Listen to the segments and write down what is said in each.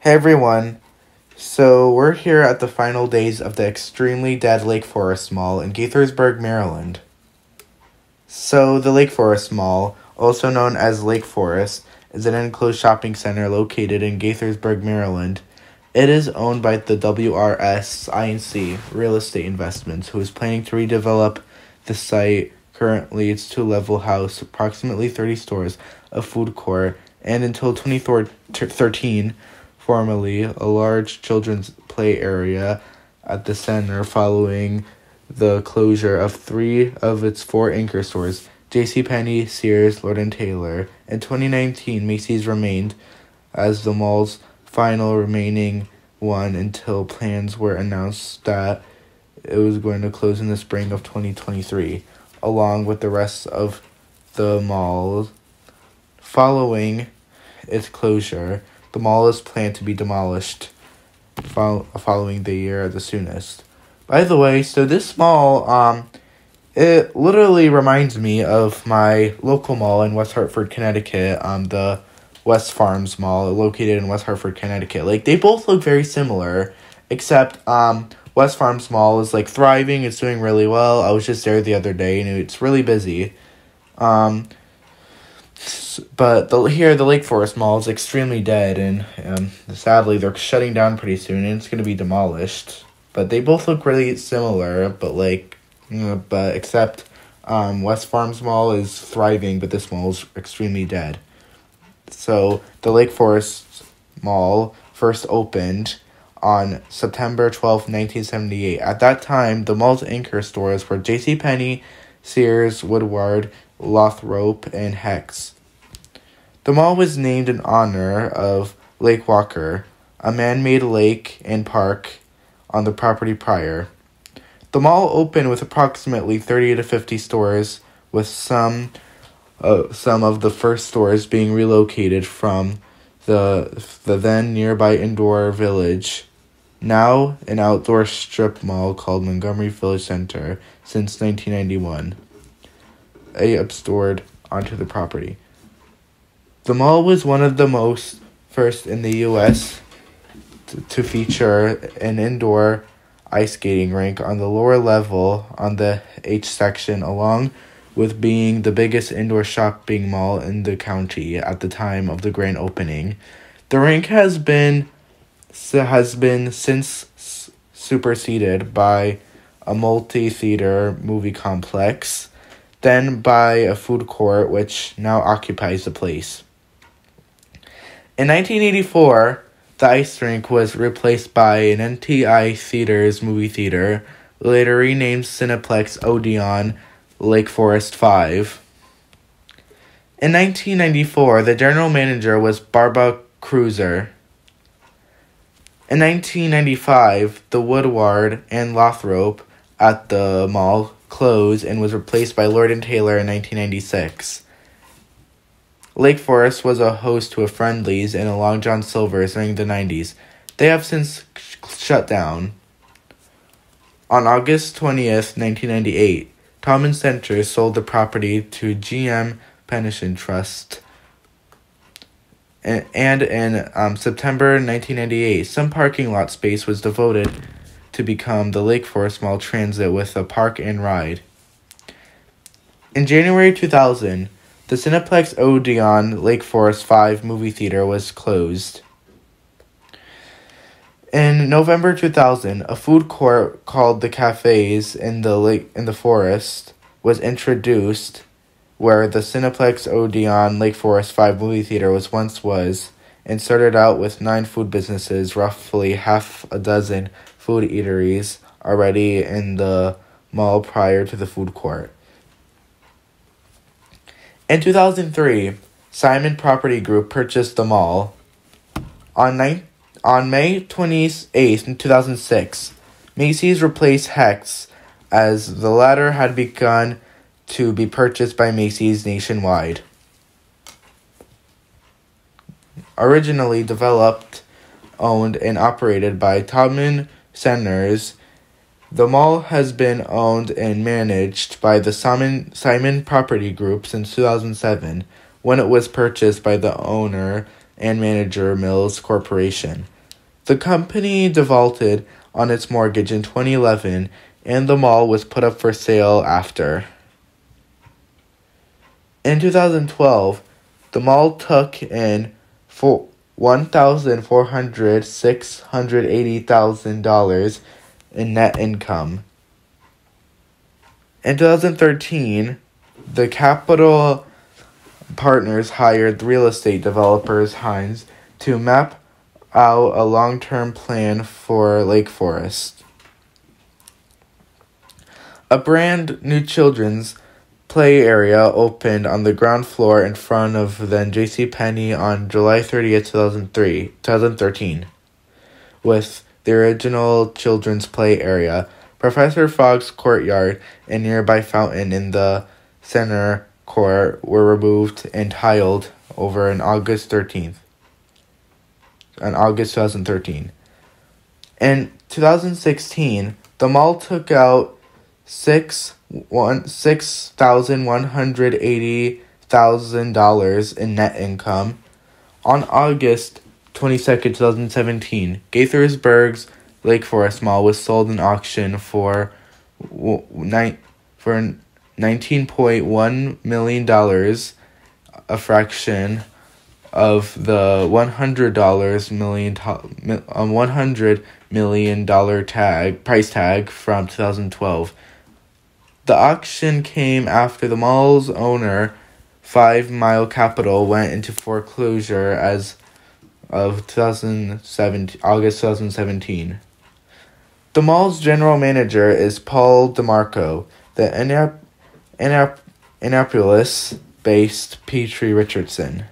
Hey everyone, so we're here at the final days of the extremely dead Lakeforest Mall in Gaithersburg, Maryland. So the Lakeforest Mall, also known as Lakeforest, is an enclosed shopping center located in Gaithersburg, Maryland. It is owned by the WRS Inc. Real Estate Investments, who is planning to redevelop the site. Currently, it's two-level house, approximately 30 stores, a food court, and until 2013, formerly a large children's play area at the center following the closure of 3 of its 4 anchor stores, JCPenney, Sears, Lord & Taylor. In 2019, Macy's remained as the mall's final remaining one until plans were announced that it was going to close in the spring of 2023, along with the rest of the mall. Following its closure, the mall is planned to be demolished following the year at the soonest. By the way, so this mall, it literally reminds me of my local mall in West Hartford, Connecticut, the West Farms Mall, located in West Hartford, Connecticut. Like, they both look very similar, except, West Farms Mall is, like, thriving. It's doing really well. I was just there the other day, and it's really busy. But the Lakeforest Mall is extremely dead, and sadly, they're shutting down pretty soon, and it's going to be demolished. But they both look really similar, but except West Farms Mall is thriving, but this mall is extremely dead. So the Lakeforest Mall first opened on September 12, 1978. At that time, the mall's anchor stores were JCPenney, Sears, Woodward, Lothrop, and Hecht's. The mall was named in honor of Lake Walker, a man-made lake and park on the property prior. The mall opened with approximately 30 to 50 stores, with some of the first stores being relocated from the then nearby indoor village, now an outdoor strip mall called Montgomery Village Center, since 1991, absorbed onto the property. The mall was one of the first in the U.S. to feature an indoor ice skating rink on the lower level on the H section, along with being the biggest indoor shopping mall in the county at the time of the grand opening. The rink has been since superseded by a multi-theater movie complex, then by a food court, which now occupies the place. In 1984, the ice rink was replaced by an NTI Theaters movie theater, later renamed Cineplex Odeon Lakeforest 5. In 1994, the general manager was Barbara Cruiser. In 1995, the Woodward and Lothrop at the mall closed and was replaced by Lord & Taylor in 1996. Lakeforest was a host to a Friendly's and a Long John Silver's during the 90s. They have since shut down. On August 20th, 1998, Tom & Center sold the property to GM Pension Trust. And in September 1998, some parking lot space was devoted to become the Lakeforest Mall Transit with a park and ride. In January 2000, the Cineplex Odeon Lakeforest 5 movie theater was closed. In November 2000, a food court called the Cafes in the Forest was introduced, where the Cineplex Odeon Lakeforest 5 movie theater once was, and started out with 9 food businesses, roughly half a dozen food eateries already in the mall prior to the food court. In 2003, Simon Property Group purchased the mall. On May 28, 2006, Macy's replaced Hecht's, as the latter had begun to be purchased by Macy's nationwide. Originally developed, owned, and operated by Taubman Centers, the mall has been owned and managed by the Simon Property Group since 2007, when it was purchased by the owner and manager Mills Corporation. The company defaulted on its mortgage in 2011, and the mall was put up for sale after. In 2012, the mall took in $680,000 in net income. In 2013, the Capital Partners hired real estate developers Hines to map out a long-term plan for Lakeforest. A brand new children's play area opened on the ground floor in front of then JCPenney on July 30th, 2013, with the original children's play area, Professor Fogg's courtyard, and nearby fountain in the center court were removed and tiled over on August 2013. In 2016, the mall took out $6,180,000 in net income. On August 22nd, 2017, Gaithersburg's Lakeforest Mall was sold in auction for $19.1 million, a fraction of the $100 million price tag from 2012. The auction came after the mall's owner, 5 Mile Capital, went into foreclosure as of August 2017. The mall's general manager is Paul DeMarco. The Annapolis-based Petrie Richardson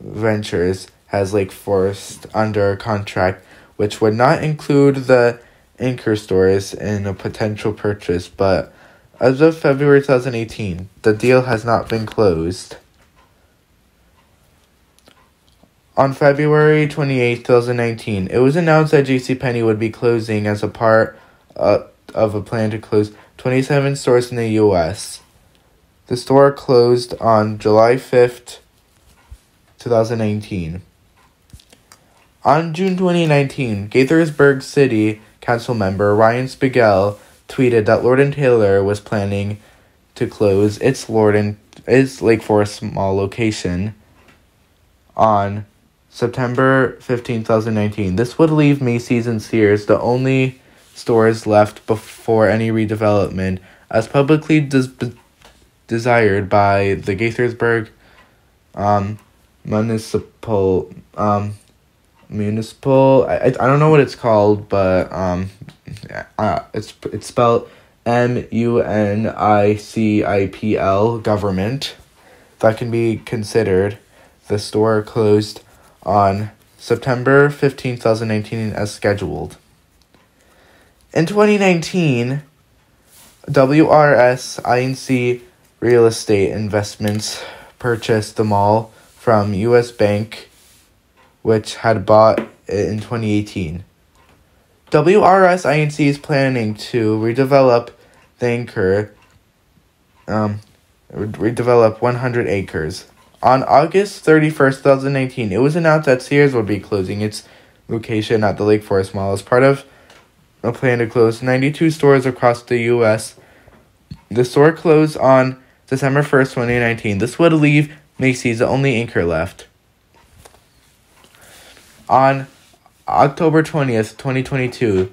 Ventures has Lakeforest under contract, which would not include the anchor stores in a potential purchase, but as of February 2018, the deal has not been closed. On February 28, 2019, it was announced that JCPenney would be closing as a part of a plan to close 27 stores in the U.S. The store closed on July 5th, 2019. On June 2019, Gaithersburg City Council member Ryan Spiegel tweeted that Lord & Taylor was planning to close its Lakeforest Mall location on September 15, 2019. This would leave Macy's and Sears the only stores left before any redevelopment, as publicly desired by the Gaithersburg municipal. I don't know what it's called, but it's spelled MUNICIPL government. That can be considered. The store closed on September 15, 2019 as scheduled. In 2019, WRS Inc. Real Estate Investments purchased the mall from U.S. Bank, which had bought it in 2018. WRS Inc. is planning to redevelop the anchor, redevelop 100 acres. On August 31st, 2019, it was announced that Sears would be closing its location at the Lakeforest Mall as part of a plan to close 92 stores across the U.S. The store closed on December 1st, 2019. This would leave Macy's the only anchor left. On October 20th, 2022,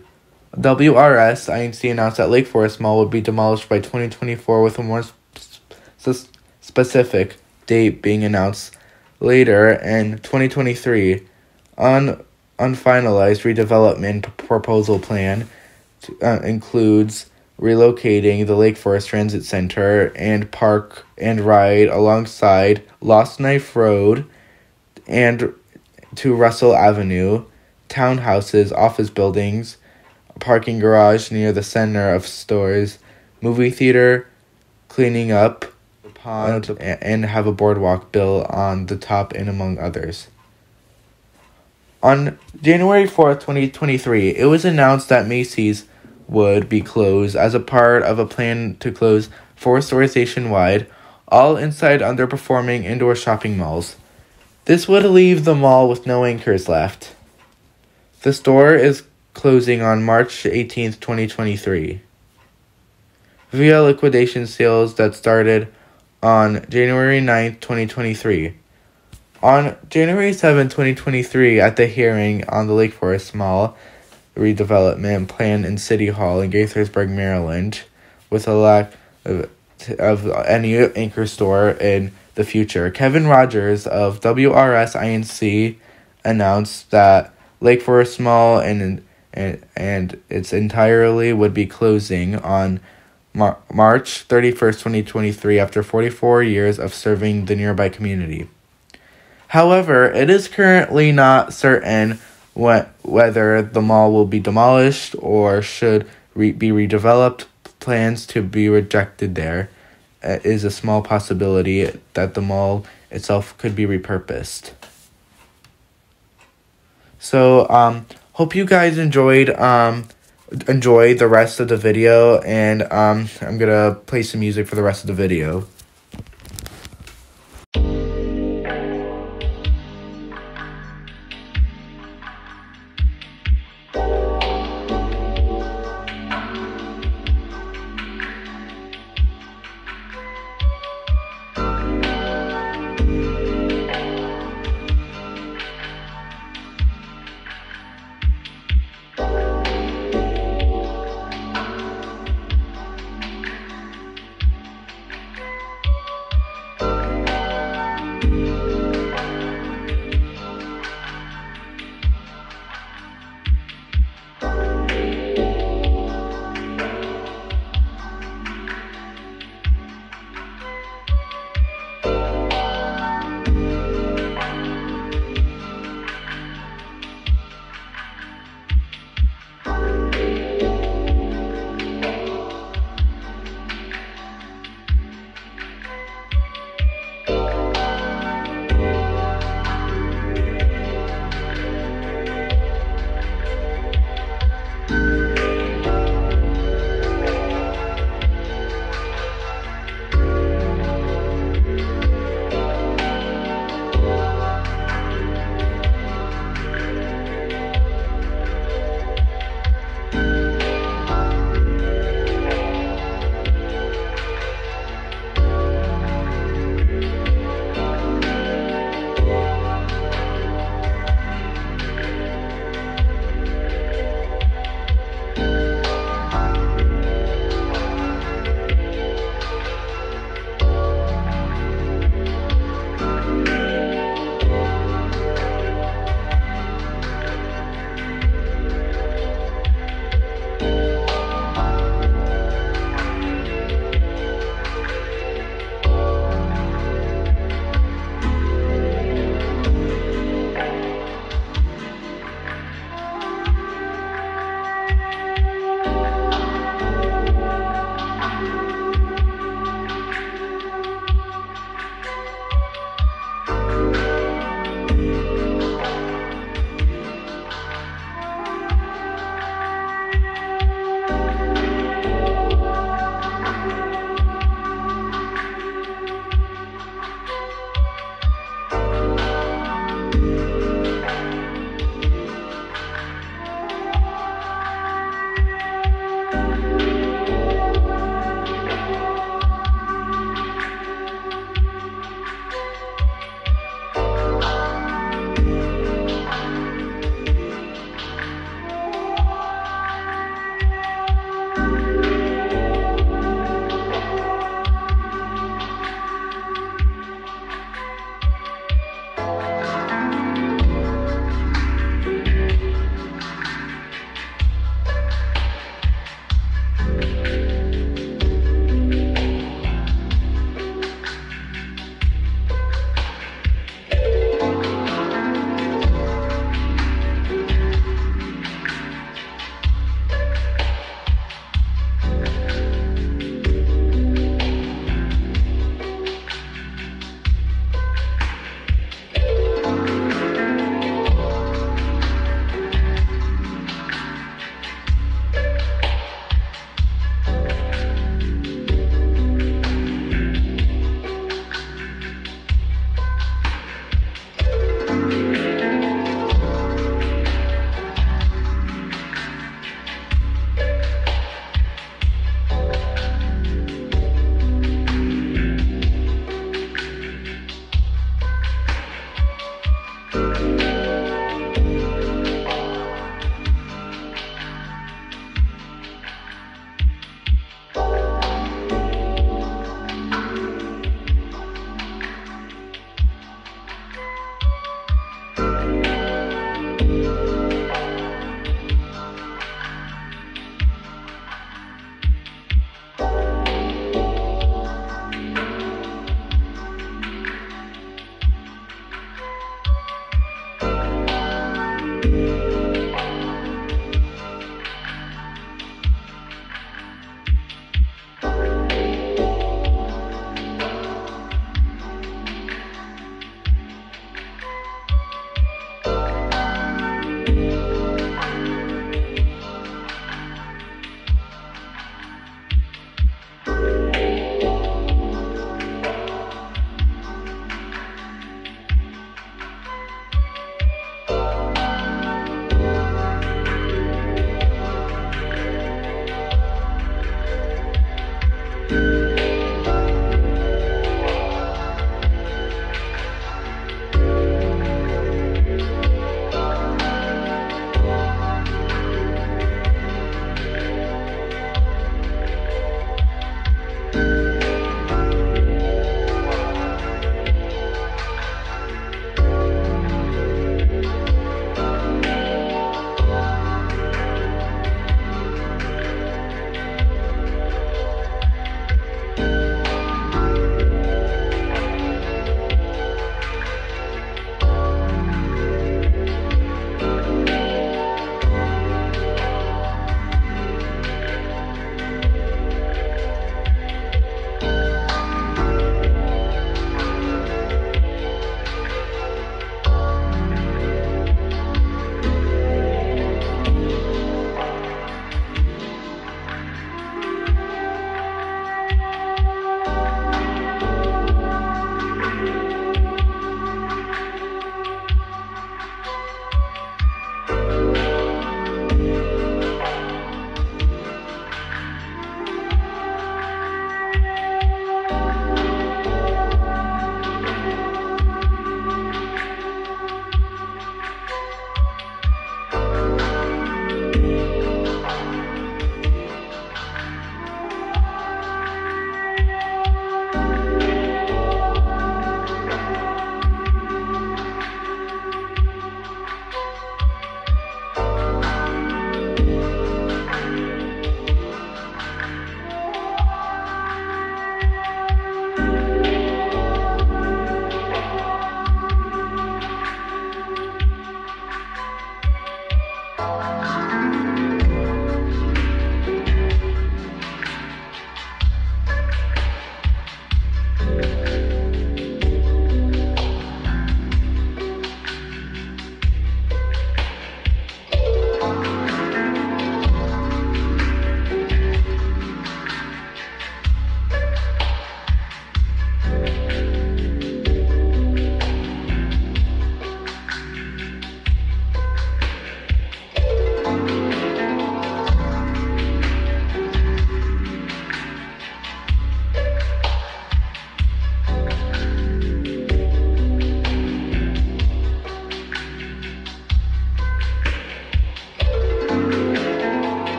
WRS Inc. announced that Lakeforest Mall would be demolished by 2024, with a more specific date being announced later in 2023. Unfinalized redevelopment proposal plan includes relocating the Lakeforest Transit Center and Park and Ride alongside Lost Knife Road and to Russell Avenue, townhouses, office buildings, a parking garage near the center of stores, movie theater, cleaning up the pond, and have a boardwalk built on the top, and among others. On January 4th, 2023, it was announced that Macy's would be closed as a part of a plan to close 4 stores nationwide, all inside underperforming indoor shopping malls. This would leave the mall with no anchors left. The store is closing on March 18th, 2023, via liquidation sales that started on January 9th, 2023. On January 7th, 2023, at the hearing on the Lakeforest Mall redevelopment plan in City Hall in Gaithersburg, Maryland, with a lack of any anchor store in the future, Kevin Rogers of WRS Inc. announced that Lakeforest Mall and its entirely would be closing on March 31st, 2023, after 44 years of serving the nearby community. However, it is currently not certain whether the mall will be demolished or should be redeveloped. Plans to be rejected there is a small possibility that the mall itself could be repurposed. So, hope you guys enjoy the rest of the video, and I'm gonna play some music for the rest of the video.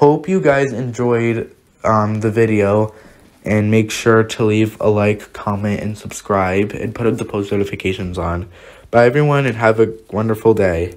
Hope you guys enjoyed the video, and make sure to leave a like, comment, and subscribe, and put the post notifications on. Bye everyone, and have a wonderful day.